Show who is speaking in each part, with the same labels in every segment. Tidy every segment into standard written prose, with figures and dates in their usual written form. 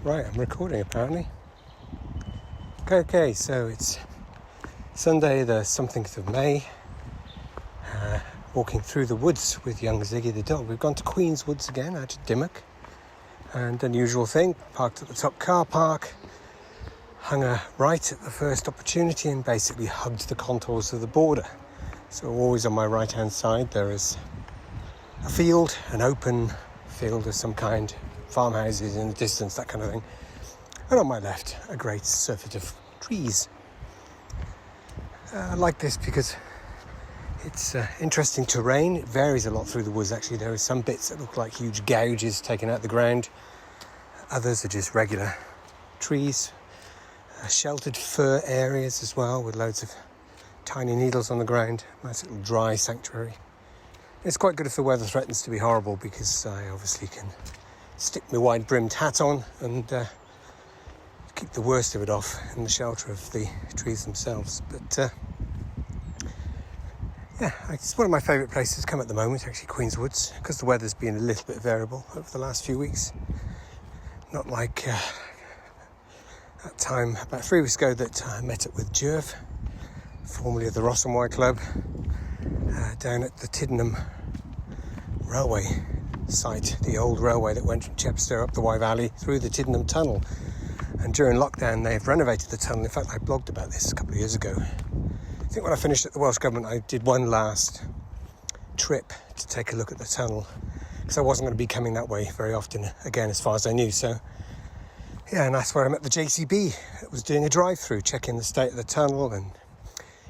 Speaker 1: Right, I'm recording apparently. Okay, so it's Sunday the something of May. Walking through the woods with young Ziggy the dog. We've gone to Queen's Woods again, out at Dimmock. And unusual thing, parked at the top car park, hung a right at the first opportunity and basically hugged the contours of the border. So always on my right hand side there is a field, an open field of some kind, farmhouses in the distance, that kind of thing. And on my left, a great surfeit of trees. I like this because it's interesting terrain. It varies a lot through the woods, actually. There are some bits that look like huge gouges taken out of the ground. Others are just regular trees. Sheltered fir areas as well, with loads of tiny needles on the ground. Nice little dry sanctuary. It's quite good if the weather threatens to be horrible, because I obviously can stick my wide-brimmed hat on and keep the worst of it off in the shelter of the trees themselves. But it's one of my favourite places to come at the moment, actually, Queen's Woods, because the weather's been a little bit variable over the last few weeks. Not like that time about 3 weeks ago that I met up with Jerv, formerly of the Ross and White Club, down at the Tiddenham railway site, the old railway that went from Chepstow up the Wye Valley through the Tiddenham Tunnel. And during lockdown they've renovated the tunnel. In fact, I blogged about this a couple of years ago. I think when I finished at the Welsh Government I did one last trip to take a look at the tunnel, because I wasn't going to be coming that way very often again, as far as I knew. So yeah, and that's where I met the JCB. It was doing a drive-through, checking the state of the tunnel and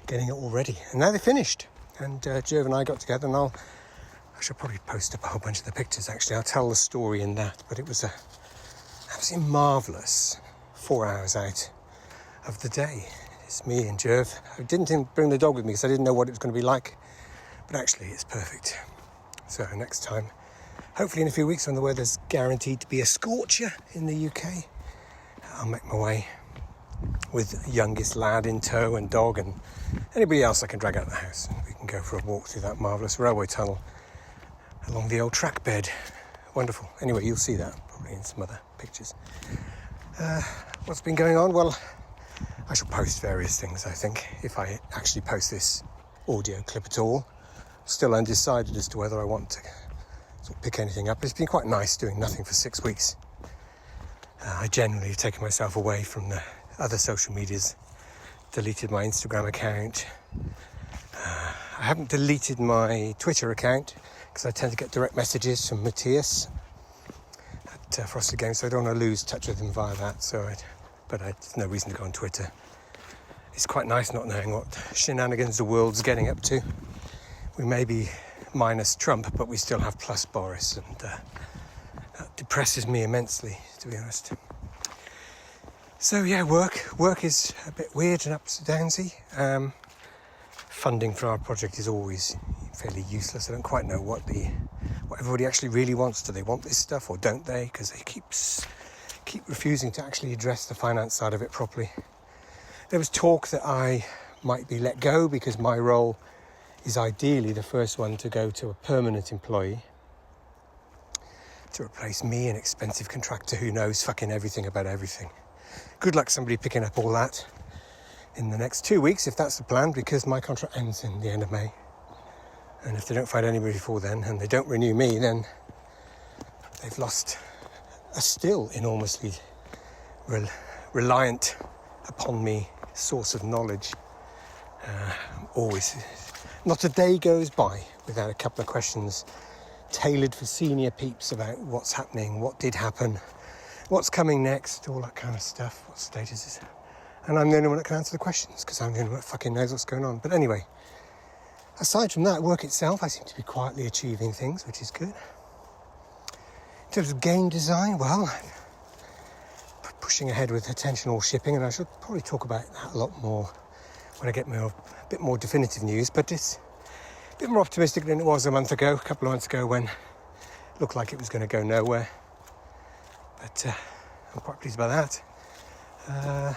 Speaker 1: getting it all ready. And now they finished. And Jerv and I got together, and I should probably post up a whole bunch of the pictures, actually. I'll tell the story in that. But it was a absolutely marvellous 4 hours out of the day. It's me and Jerv. I didn't bring the dog with me because I didn't know what it was going to be like. But actually, it's perfect. So next time, hopefully in a few weeks when the weather's guaranteed to be a scorcher in the UK, I'll make my way with youngest lad in tow and dog and anybody else I can drag out of the house. We can go for a walk through that marvellous railway tunnel along the old track bed. Wonderful. Anyway, you'll see that probably in some other pictures. What's been going on? Well, I shall post various things, I think, if I actually post this audio clip at all. Still undecided as to whether I want to sort of pick anything up. It's been quite nice doing nothing for 6 weeks. I generally have taken myself away from the other social medias, deleted my Instagram account. I haven't deleted my Twitter account because I tend to get direct messages from Matthias at Frosted Games, so I don't want to lose touch with him via that. But there's no reason to go on Twitter. It's quite nice not knowing what shenanigans the world's getting up to. We may be minus Trump, but we still have plus Boris, and that depresses me immensely, to be honest. So yeah, work is a bit weird and ups and downsy. Funding for our project is always fairly useless. I don't quite know what everybody actually really wants. Do they want this stuff or don't they? Because they keep refusing to actually address the finance side of it properly. There was talk that I might be let go because my role is ideally the first one to go to a permanent employee to replace me, an expensive contractor who knows fucking everything about everything. Good luck somebody picking up all that in the next 2 weeks, if that's the plan, because my contract ends in the end of May. And if they don't find anybody before then, and they don't renew me, then they've lost a still enormously reliant upon me source of knowledge. Always. Not a day goes by without a couple of questions tailored for senior peeps about what's happening, what did happen, what's coming next, all that kind of stuff, what status is it. And I'm the only one that can answer the questions, because I'm the only one that fucking knows what's going on. But anyway, aside from that, work itself, I seem to be quietly achieving things, which is good. In terms of game design, well, I'm pushing ahead with attentional shipping, and I should probably talk about that a lot more when I get a bit more definitive news. But it's a bit more optimistic than it was a couple of months ago, when it looked like it was going to go nowhere. But I'm quite pleased about that.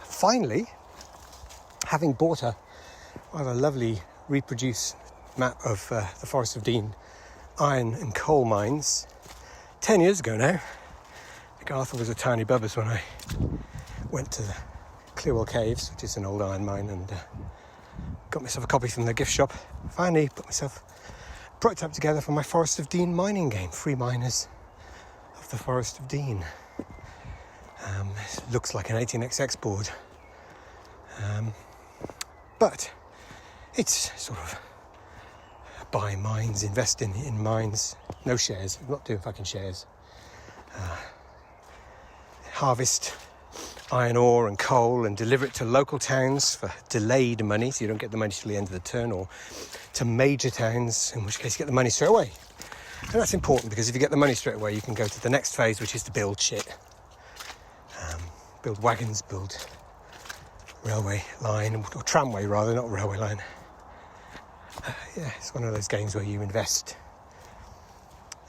Speaker 1: Finally, having bought a rather lovely reproduced map of the Forest of Dean iron and coal mines 10 years ago now, think Arthur was a tiny bubbers when I went to the Clearwell Caves, which is an old iron mine, and got myself a copy from the gift shop. Finally put myself a prototype together for my Forest of Dean mining game, Free Miners of the Forest of Dean. It looks like an 18xx board, but it's sort of buy mines, invest in mines, no shares. I'm not doing fucking shares. Harvest iron ore and coal and deliver it to local towns for delayed money, so you don't get the money till the end of the turn, or to major towns, in which case you get the money straight away. And that's important, because if you get the money straight away, you can go to the next phase, which is to build shit. Build wagons, build railway line, or tramway rather, not railway line. Yeah, it's one of those games where you invest,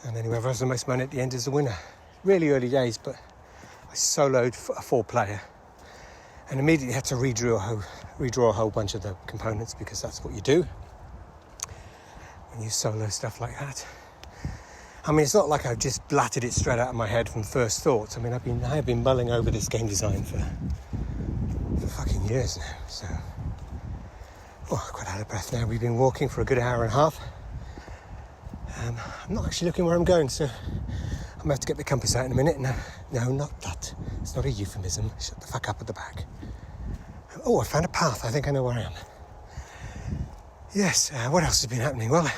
Speaker 1: and then whoever has the most money at the end is the winner. Really early days, but I soloed a 4-player and immediately had to redraw a whole bunch of the components, because that's what you do when you solo stuff like that. I mean, it's not like I've just blatted it straight out of my head from first thoughts. I mean, I have been mulling over this game design for fucking years now, so... Oh, I'm quite out of breath now. We've been walking for a good hour and a half. I'm not actually looking where I'm going, so I'm going to have to get the compass out in a minute. No, not that. It's not a euphemism. Shut the fuck up at the back. Oh, I found a path. I think I know where I am. Yes, what else has been happening? Well,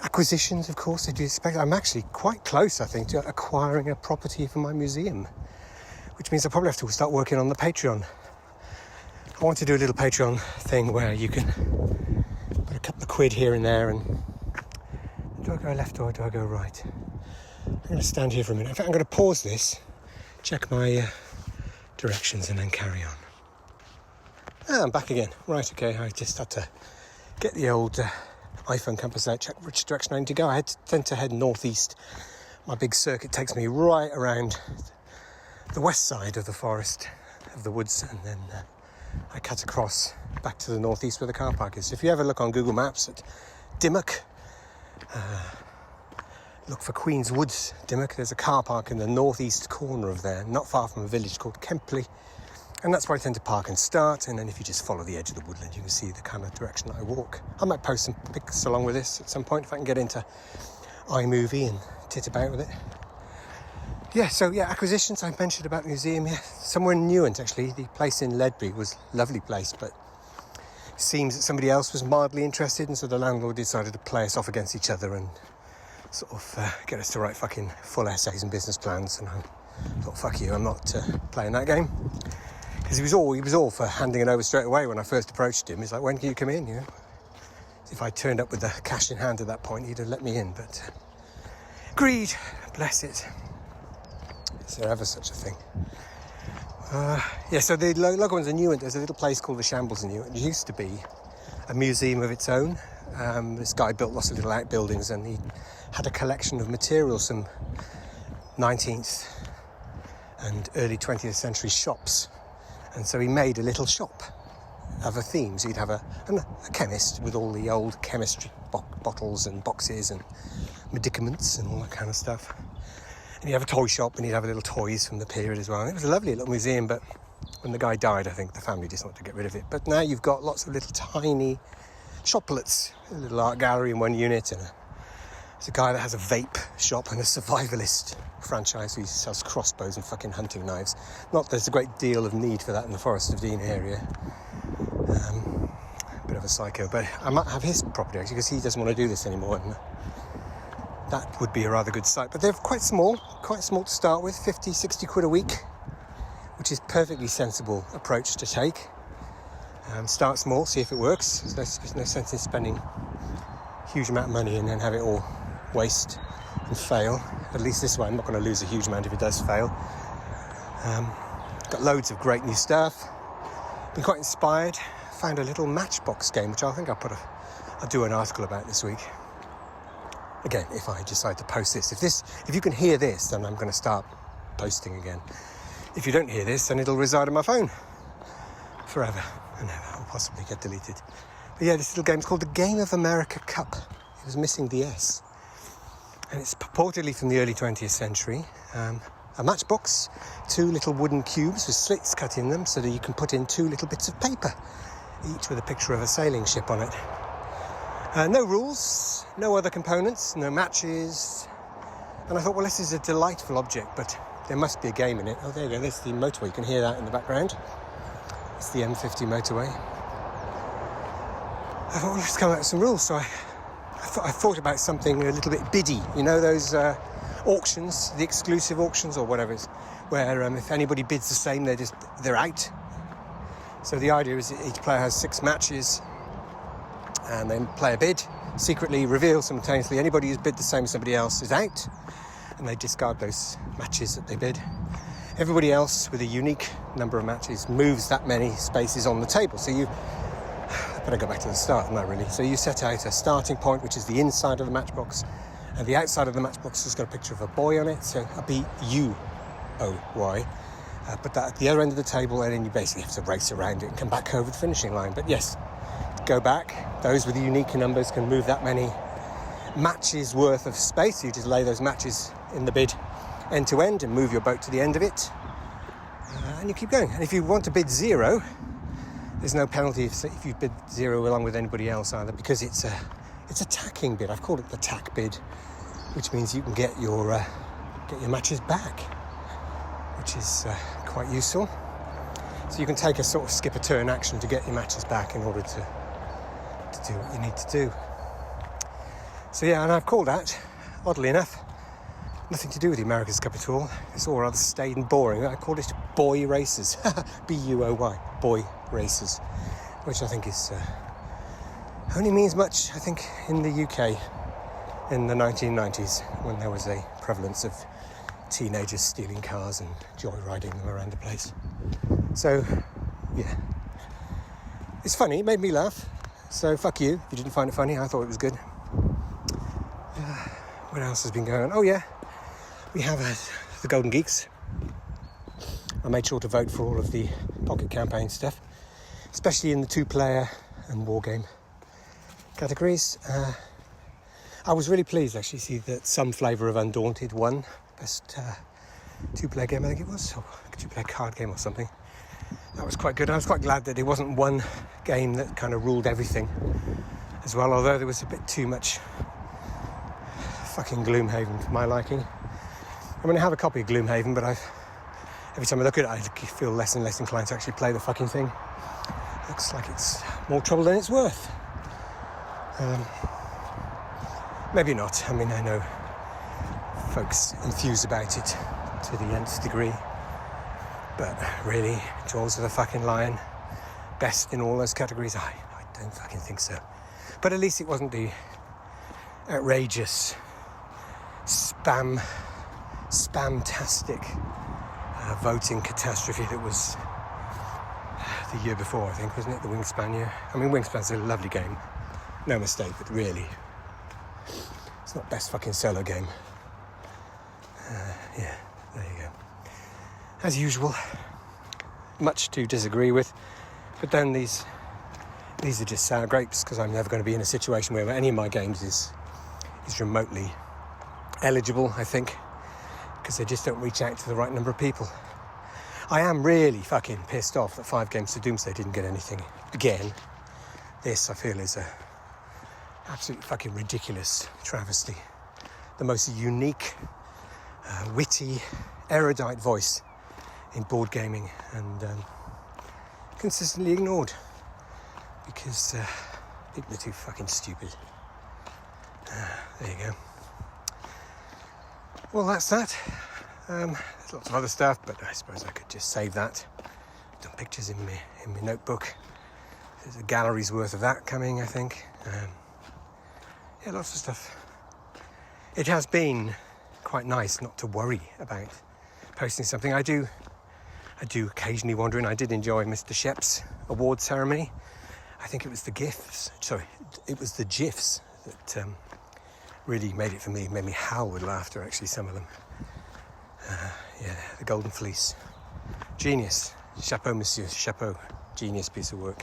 Speaker 1: acquisitions, of course, as you expect. I'm actually quite close, I think, to acquiring a property for my museum, which means I probably have to start working on the Patreon. I want to do a little Patreon thing where you can put a couple of quid here and there, and do I go left or do I go right? I'm going to stand here for a minute. In fact, I'm going to pause this, check my directions, and then carry on. I'm back again. Right, okay, I just had to get the old iPhone compass out, check which direction I need to go. I tend to head northeast. My big circuit takes me right around the west side of the forest, of the woods, and then I cut across back to the northeast where the car park is. So if you ever look on Google Maps at Dimmock, look for Queen's Woods, Dimmock. There's a car park in the northeast corner of there, not far from a village called Kempley. And that's where I tend to park and start. And then if you just follow the edge of the woodland, you can see the kind of direction that I walk. I might post some pics along with this at some point if I can get into iMovie and tit about with it. Yeah, so acquisitions. I mentioned about the museum. Yeah, somewhere in Newent, actually. The place in Ledbury was a lovely place, but it seems that somebody else was mildly interested, and so the landlord decided to play us off against each other and sort of get us to write fucking full essays and business plans. And I thought, fuck you, I'm not playing that game. Because he was all for handing it over straight away when I first approached him. He's like, when can you come in? You know, if I turned up with the cash in hand at that point, he'd have let me in. But greed, bless it. Is there ever such a thing? So the local ones in Newent, there's a little place called the Shambles in Newent. It used to be a museum of its own. This guy built lots of little outbuildings, and he had a collection of materials from 19th and early 20th century shops. And so he made a little shop of a theme. So you'd have a chemist with all the old chemistry bottles and boxes and medicaments and all that kind of stuff. And he'd have a toy shop, and he'd have little toys from the period as well. And it was a lovely little museum, but when the guy died, I think the family just wanted to get rid of it. But now you've got lots of little tiny shoplets, a little art gallery in one unit, and there's a guy that has a vape shop and a survivalist franchise who sells crossbows and fucking hunting knives. Not that there's a great deal of need for that in the Forest of Dean area. Bit of a psycho, but I might have his property actually, because he doesn't want to do this anymore, and that would be a rather good site. But they're quite small to start with, 50, 60 quid a week, which is perfectly sensible approach to take. Start small, see if it works. There's no sense in spending a huge amount of money and then have it all waste and fail. At least this way I'm not going to lose a huge amount if it does fail. Got loads of great new stuff. Been quite inspired. Found a little Matchbox game, which I think I'll do an article about this week. Again, if I decide to post this. If you can hear this, then I'm going to start posting again. If you don't hear this, then it'll reside on my phone forever and ever, or possibly get deleted. But yeah, this little game's called the Game of America Cup. It was missing the S. And it's purportedly from the early 20th century. a matchbox, 2 little wooden cubes with slits cut in them so that you can put in 2 little bits of paper, each with a picture of a sailing ship on it. No rules, no other components, no matches. And I thought, well, this is a delightful object, but there must be a game in it. Oh, there you go, there's the motorway. You can hear that in the background. It's the M50 motorway. I thought, well, let's come up with some rules. So I thought about something a little bit biddy. You know those auctions, the exclusive auctions or whatever it is, where if anybody bids the same, they're out. So the idea is that each player has 6 matches and then play a bid, secretly reveal simultaneously anybody who's bid the same as somebody else is out, and they discard those matches that they bid. Everybody else with a unique number of matches moves that many spaces on the table. So I better go back to the start, not really. So you set out a starting point, which is the inside of the matchbox, and the outside of the matchbox has got a picture of a boy on it, so a B-U-O-Y. Put that at the other end of the table, and then you basically have to race around it and come back over the finishing line. But yes, go back. Those with the unique numbers can move that many matches worth of space. You just lay those matches in the bid end to end and move your boat to the end of it, and you keep going. And if you want to bid 0, there's no penalty if you bid 0 along with anybody else either, because it's a tacking bid. I've called it the tack bid, which means you can get your matches back, which is quite useful. So you can take a sort of skip a turn action to get your matches back in order to do what you need to do. So yeah, and I've called that, oddly enough, nothing to do with the America's Cup at all. It's all rather staid and boring. I called it Boy Races, B-U-O-Y, Boy Races, which I think is only means much, I think, in the UK in the 1990s, when there was a prevalence of teenagers stealing cars and joyriding them around the place. So, yeah. It's funny, it made me laugh. So, fuck you if you didn't find it funny. I thought it was good. What else has been going on? Oh, yeah. We have the Golden Geeks. I made sure to vote for all of the Pocket Campaign stuff, especially in the 2-player and war game categories. I was really pleased actually to see that some flavour of Undaunted won best 2-player game, I think it was, or 2-player card game or something. That was quite good. I was quite glad that it wasn't one game that kind of ruled everything as well, although there was a bit too much fucking Gloomhaven for my liking. I mean, I have a copy of Gloomhaven, but every time I look at it, I feel less and less inclined to actually play the fucking thing. Looks like it's more trouble than it's worth. Maybe not. I mean, I know folks enthuse about it to the nth degree, but really, Jaws of the fucking Lion, best in all those categories? I don't fucking think so. But at least it wasn't the outrageous spamtastic voting catastrophe that was the year before, I think, wasn't it? The Wingspan year. I mean, Wingspan's a lovely game, no mistake, but really, it's not best fucking solo game. Yeah, there you go. As usual, much to disagree with, but then these are just sour grapes, because I'm never going to be in a situation where any of my games is remotely eligible, I think, because they just don't reach out to the right number of people. I am really fucking pissed off that 5 Games to Doomsday didn't get anything again. This, I feel, is a absolutely fucking ridiculous travesty. The most unique, witty, erudite voice in board gaming, and consistently ignored because people are too fucking stupid. There you go. Well, that's that. There's lots of other stuff, but I suppose I could just save that. I've done pictures in my notebook. There's a gallery's worth of that coming, I think. Yeah, lots of stuff. It has been quite nice not to worry about posting something. I do occasionally wander in. I did enjoy Mr. Shep's award ceremony. I think it was the GIFs. Sorry, it was the GIFs that really made it for me. Made me howl with laughter, actually, some of them. Yeah, the Golden Fleece. Genius. Chapeau, monsieur. Chapeau. Genius piece of work.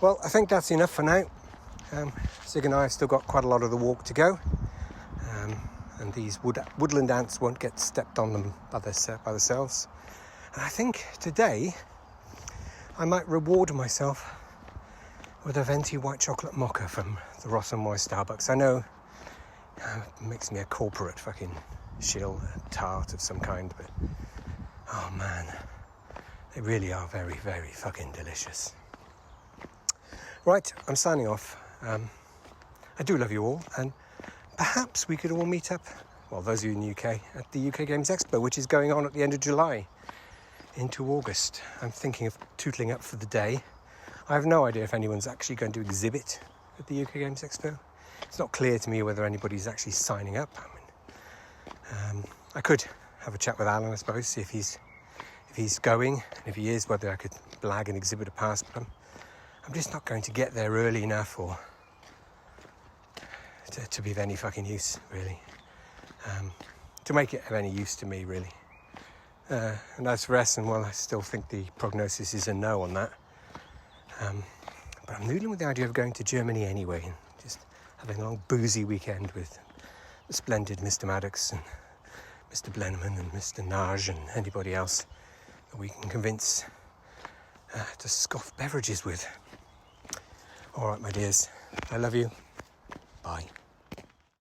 Speaker 1: Well, I think that's enough for now. Sig and I have still got quite a lot of the walk to go. and these woodland ants won't get stepped on them by themselves. And I think today I might reward myself with a venti white chocolate mocha from the Ross & Moy Starbucks. I know it makes me a corporate fucking shill tart of some kind, but oh man, they really are very, very fucking delicious. Right, I'm signing off. I do love you all, and perhaps we could all meet up, well, those of you in the UK, at the UK Games Expo, which is going on at the end of July into August. I'm thinking of tootling up for the day. I have no idea if anyone's actually going to exhibit at the UK Games Expo. It's not clear to me whether anybody's actually signing up. I could have a chat with Alan, I suppose, see if he's going, and if he is, whether I could blag an exhibitor pass. But I'm just not going to get there early enough or to be of any fucking use, really. To make it of any use to me, really. And as for Essen, well, I still think the prognosis is a no on that. But I'm noodling with the idea of going to Germany anyway, and just having a long boozy weekend with the splendid Mr. Maddox and Mr. Blenneman and Mr. Nage and anybody else that we can convince to scoff beverages with. All right, my dears, I love you. Bye.